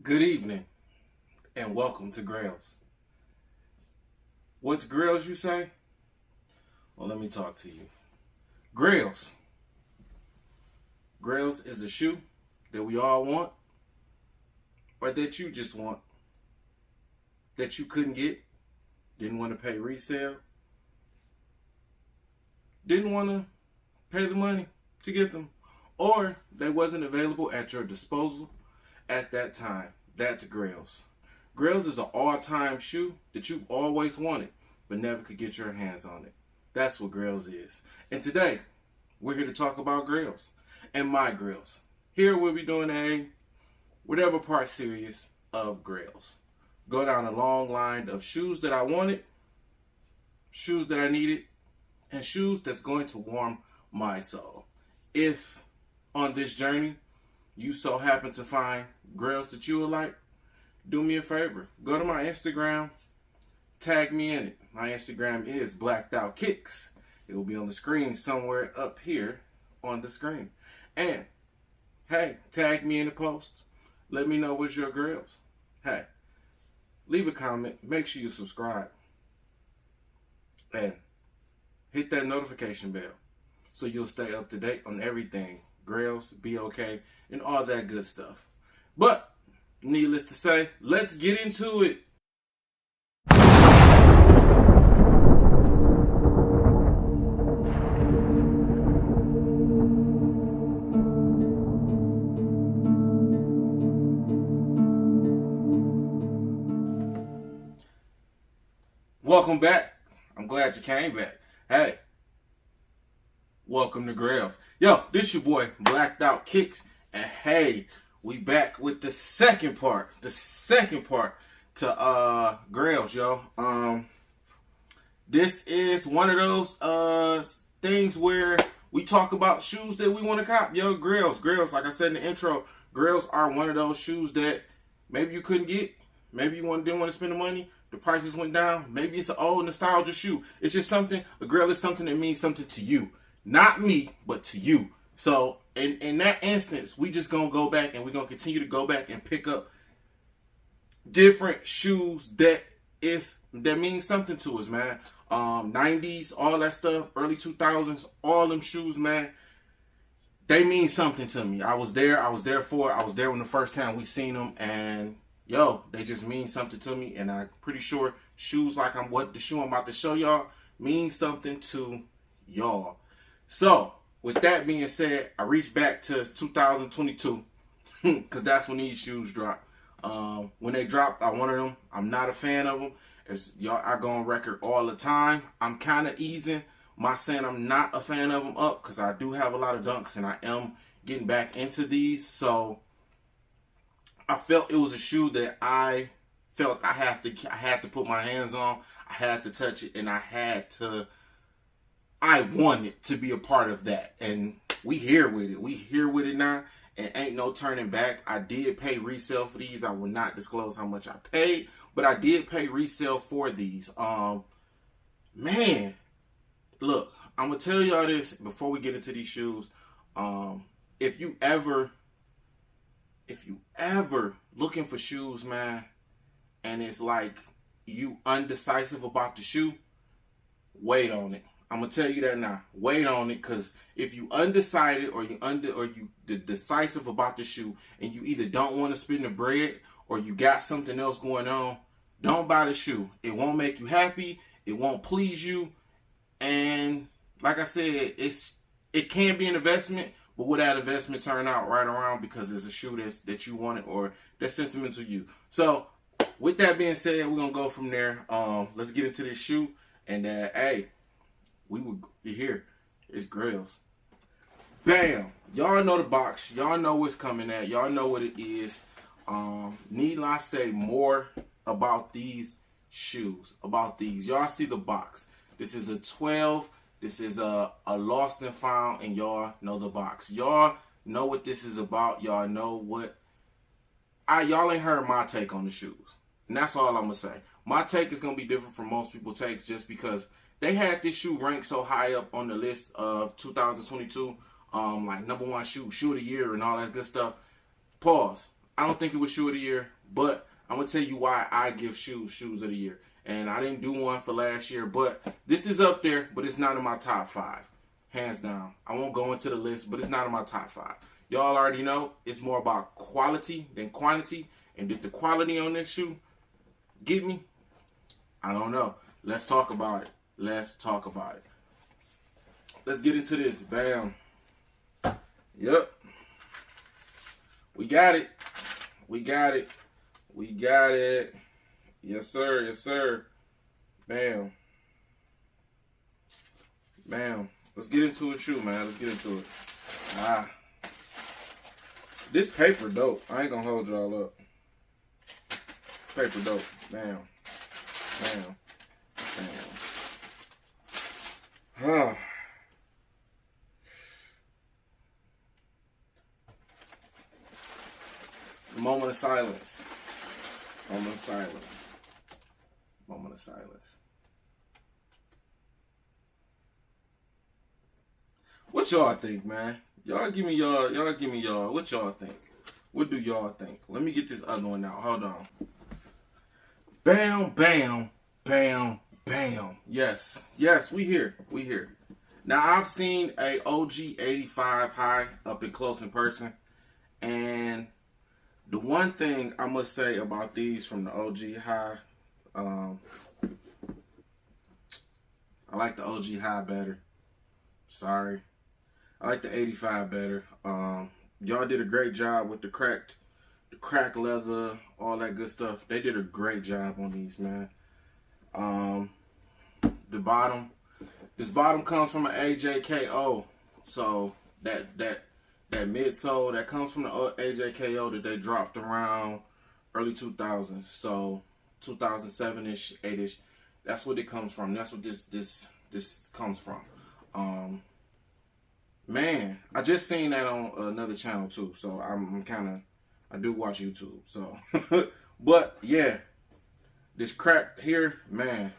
Good evening and welcome to Grails. What's Grails, you say? Well, let me talk to you. Grails. Grails is a shoe that we all want, or that you just want, that you couldn't get, didn't want to pay resale, didn't want to pay the money to get them, or they wasn't available at your disposal at that time. That's Grails. Grails is an all-time shoe that you've always wanted, but never could get your hands on it. That's what Grails is. And today, we're here to talk about Grails and my Grails. Here we'll be doing a whatever part series of Grails. Go down a long line of shoes that I wanted, shoes that I needed, and shoes that's going to warm my soul. If on this journey you so happen to find Grails that you would like, do me a favor. Go to my Instagram, tag me in it. My Instagram is Blacked Out Kicks. It will be on the screen somewhere up here on the screen. And hey, tag me in the post. Let me know what's your Grails. Hey, leave a comment. Make sure you subscribe. And hit that notification bell so you'll stay up to date on everything. Grails, be okay, and all that good stuff. But, needless to say, let's get into it. Welcome back. I'm glad you came back. Hey, welcome to Grails. Yo, this your boy, Blacked Out Kicks, and hey, we back with the second part to Grails, yo. This is one of those things where we talk about shoes that we want to cop. Yo, Grails, like I said in the intro, Grails are one of those shoes that maybe you couldn't get, maybe you didn't want to spend the money. The prices went down. Maybe it's an old nostalgia shoe. It's just something, a Grail is something that means something to you. Not me, but to you. So, in that instance, we just going to go back and we're going to continue to go back and pick up different shoes that mean something to us, man. 90s, all that stuff, early 2000s, all them shoes, man, they mean something to me. I was there when the first time we seen them, and yo, they just mean something to me, and I'm pretty sure shoes like the shoe I'm about to show y'all means something to y'all. So, with that being said, I reached back to 2022 because that's when these shoes dropped. When they dropped, I wanted them. I'm not a fan of them. As y'all, I go on record all the time. I'm kind of easing my saying I'm not a fan of them up because I do have a lot of dunks, and I am getting back into these. So I felt it was a shoe that I felt I had to put my hands on. I had to touch it, and I wanted to be a part of that. And we here with it. We here with it now, and ain't no turning back. I did pay resale for these. I will not disclose how much I paid, but I did pay resale for these. Man, look, I'm gonna tell y'all this before we get into these shoes. If you ever looking for shoes, man, and it's like you undecisive about the shoe, wait on it. I'm gonna tell you that now. Wait on it, because if you undecided or you decisive about the shoe, and you either don't want to spend the bread or you got something else going on, don't buy the shoe. It won't make you happy. It won't please you. And like I said, it can be an investment. But will that investment turn out right around because it's a shoe that you wanted or that's sentimental to you? So, with that being said, we're going to go from there. Let's get into this shoe. And, hey, you're here. It's Grails. Bam. Y'all know the box. Y'all know what's coming at. Y'all know what it is. Need I say more about these shoes? About these. Y'all see the box. This is a 12. This is a lost and found, and y'all know the box. Y'all know what this is about. Y'all know what y'all ain't heard my take on the shoes. And that's all I'm gonna say. My take is gonna be different from most people's takes just because they had this shoe ranked so high up on the list of 2022, like #1 shoe of the year and all that good stuff. Pause. I don't think it was shoe of the year, but I'm going to tell you why I give shoes of the year. And I didn't do one for last year, but this is up there, but it's not in my top 5. Hands down. I won't go into the list, but it's not in my top 5. Y'all already know it's more about quality than quantity. And did the quality on this shoe get me? I don't know. Let's talk about it. Let's talk about it. Let's get into this. Bam. Yep. We got it. We got it. We got it. Yes, sir. Yes, sir. Bam. Bam. Let's get into a shoe, man. Let's get into it. This paper dope. I ain't gonna hold y'all up. Paper dope. Bam. Bam. Bam. Moment of silence. Moment of silence. Moment of silence. What y'all think, man? Y'all give me y'all. What y'all think? What do y'all think? Let me get this other one out. Hold on. Bam, bam, bam, bam. Yes, yes, we here. We here. Now I've seen a OG 85 high up in close in person, and the one thing I must say about these from the OG high, I like the OG high better. Sorry. I like the 85 better. Y'all did a great job with the cracked leather, all that good stuff. They did a great job on these, man. The bottom, this bottom comes from an AJKO. So that midsole that comes from the AJKO that they dropped around early 2000s. So 2007-ish, 8-ish. That's what it comes from. That's what this comes from. Man, I just seen that on another channel too. So I do watch YouTube. So, but yeah, this crack here, man,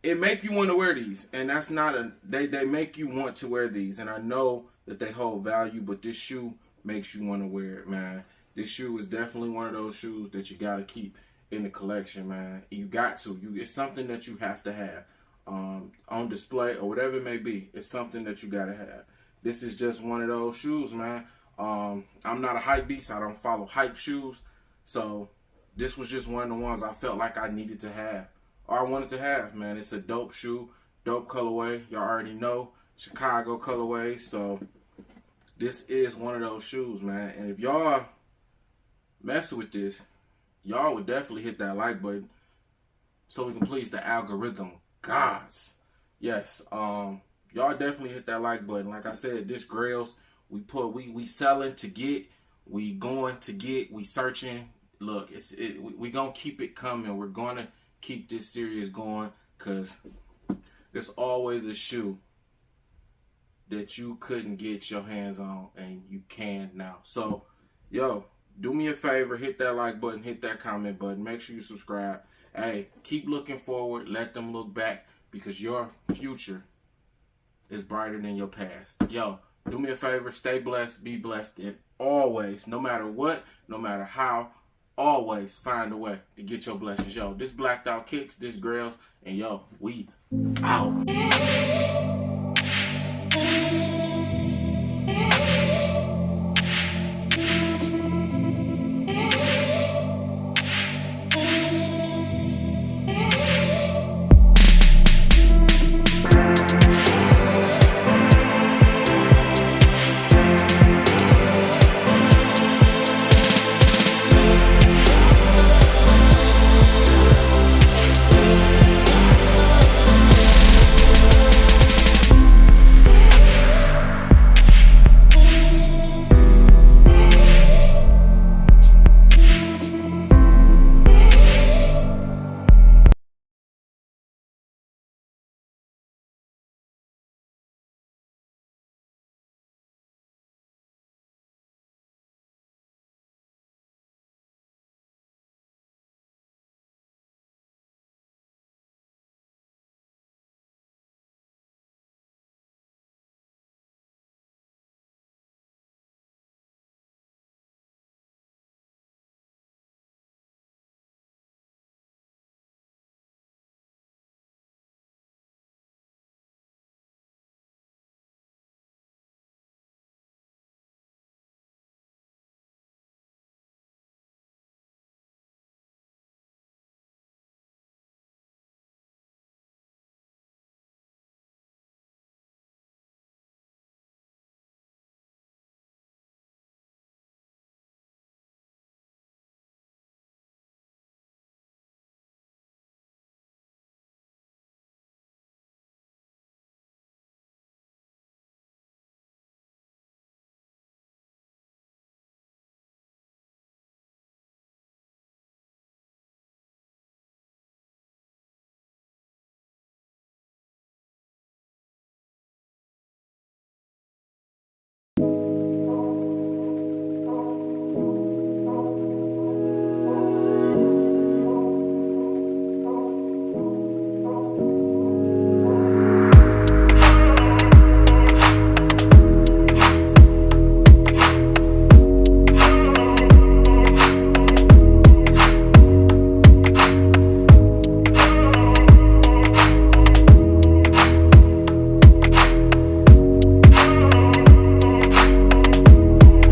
it make you want to wear these, and that's not they make you want to wear these, and I know that they hold value, but this shoe makes you want to wear it, man. This shoe is definitely one of those shoes that you got to keep in the collection, man. You got to. It's something that you have to have on display or whatever it may be. It's something that you got to have. This is just one of those shoes, man. I'm not a hype beast. I don't follow hype shoes. So this was just one of the ones I felt like I needed to have, or I wanted to have, man. It's a dope shoe, dope colorway. Y'all already know, Chicago colorway. So this is one of those shoes, man. And if y'all mess with this, y'all would definitely hit that like button so we can please the algorithm gods. Yes, y'all definitely hit that like button. Like I said, this Grails, we selling to get, we going to get, we searching. Look, we gonna keep it coming. We're gonna keep this series going, because there's always a shoe that you couldn't get your hands on, and you can now. So, yo, do me a favor, hit that like button, hit that comment button, make sure you subscribe. Hey, keep looking forward, let them look back, because your future is brighter than your past. Yo, do me a favor, stay blessed, be blessed, and always, no matter what, no matter how, always find a way to get your blessings. Yo, this Blacked Out Kicks, this Grails, and yo, we out.